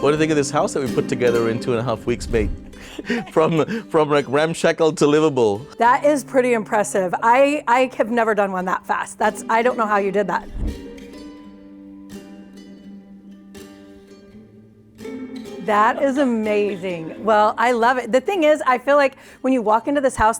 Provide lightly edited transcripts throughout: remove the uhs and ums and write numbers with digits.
What do you think of this house that we put together in 2.5 weeks, mate? from like ramshackle to livable. That is pretty impressive. I have never done one that fast. I don't know how you did that. That is amazing. Well, I love it. The thing is, I feel like when you walk into this house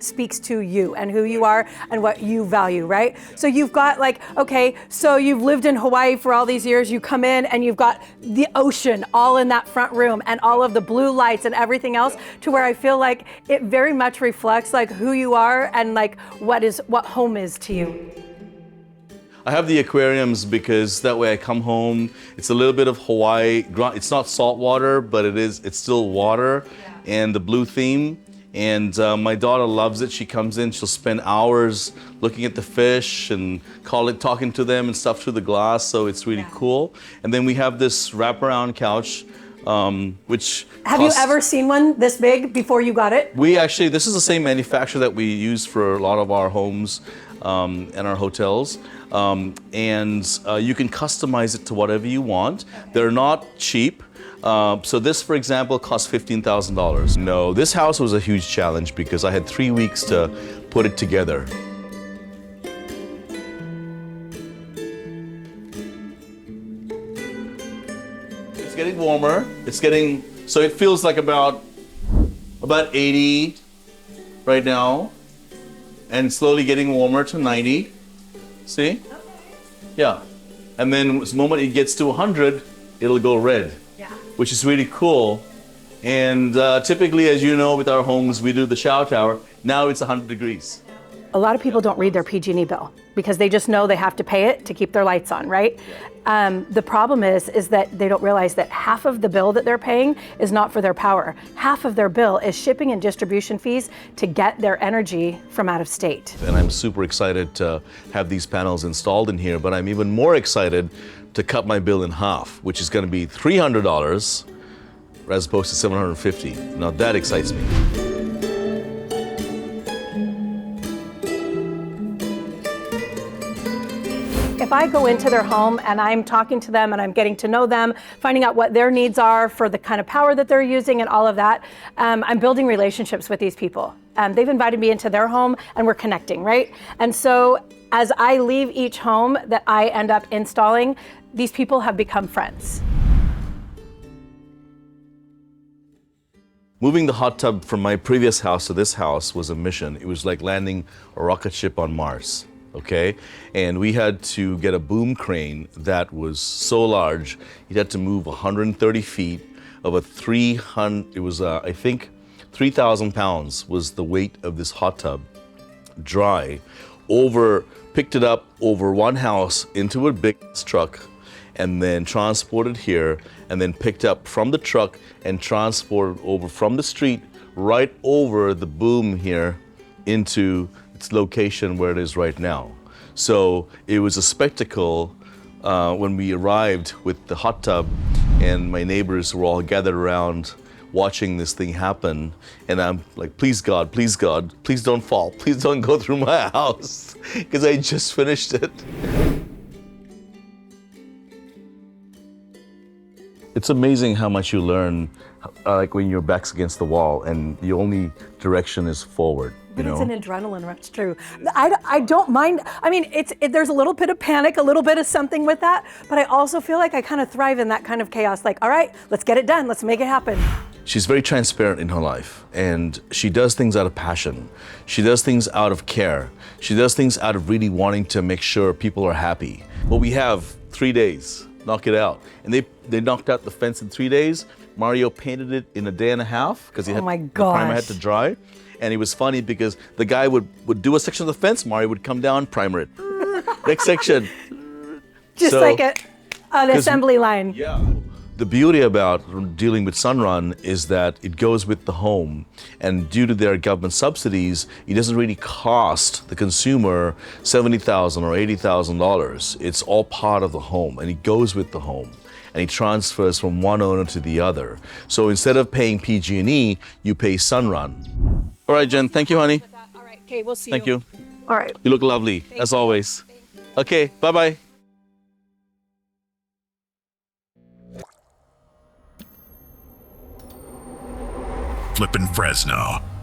speaks to you and who you are and what you value, right? So you've got like, okay, so you've lived in Hawaii for all these years, you come in and you've got the ocean all in that front room and all of the blue lights and everything else, to where I feel like it very much reflects like who you are and like what home is to you. I have the aquariums because that way I come home, it's a little bit of Hawaii. It's not salt water, but it's still water, and the blue theme. And my daughter loves it. She comes in, she'll spend hours looking at the fish and talking to them and stuff through the glass, so it's really cool. And then we have this wraparound couch, which Have you ever seen one this big before you got it? This is the same manufacturer that we use for a lot of our homes and our hotels. You can customize it to whatever you want. They're not cheap. So this, for example, cost $15,000. No, this house was a huge challenge because I had 3 weeks to put it together. It's getting warmer. So it feels like about 80 right now, and slowly getting warmer to 90. See? Okay. Yeah. And then the moment it gets to 100, it'll go red. Which is really cool. And typically, as you know, with our homes, we do the shower tower. Now it's 100 degrees. A lot of people don't read their PG&E bill because they just know they have to pay it to keep their lights on, right? The problem is that they don't realize that half of the bill that they're paying is not for their power. Half of their bill is shipping and distribution fees to get their energy from out of state. And I'm super excited to have these panels installed in here, but I'm even more excited to cut my bill in half, which is going to be $300 as opposed to $750. Now that excites me. If I go into their home and I'm talking to them and I'm getting to know them, finding out what their needs are for the kind of power that they're using and all of that, I'm building relationships with these people. They've invited me into their home and we're connecting, right? And so as I leave each home that I end up installing, these people have become friends. Moving the hot tub from my previous house to this house was a mission. It was like landing a rocket ship on Mars. Okay, and we had to get a boom crane that was so large, you had to move 130 feet of a 300, it was I think 3,000 pounds was the weight of this hot tub, dry, picked it up over one house into a big truck, and then transported here, and then picked up from the truck and transported over from the street right over the boom here into its location where it is right now. So it was a spectacle when we arrived with the hot tub, and my neighbors were all gathered around watching this thing happen. And I'm like, please God, please don't fall. Please don't go through my house, because I just finished it. It's amazing how much you learn, like when your back's against the wall and the only direction is forward. But it's an adrenaline rush, true. I don't mind. I mean, there's a little bit of panic, a little bit of something with that, but I also feel like I kind of thrive in that kind of chaos. Like, all right, let's get it done. Let's make it happen. She's very transparent in her life, and she does things out of passion. She does things out of care. She does things out of really wanting to make sure people are happy. Well, we have 3 days, knock it out. And they knocked out the fence in 3 days. Mario painted it in a day and a half because the primer had to dry. And it was funny because the guy would do a section of the fence, Mario would come down, primer it. Next section. Just like an assembly line. Yeah. The beauty about dealing with Sunrun is that it goes with the home. And due to their government subsidies, it doesn't really cost the consumer $70,000 or $80,000. It's all part of the home, and it goes with the home. And it transfers from one owner to the other. So instead of paying PG&E, you pay Sunrun. All right, Jen, thank you, honey. All right, okay, we'll see you. Thank you. All right. You look lovely, as always. Okay, bye-bye. flippin' Fresno.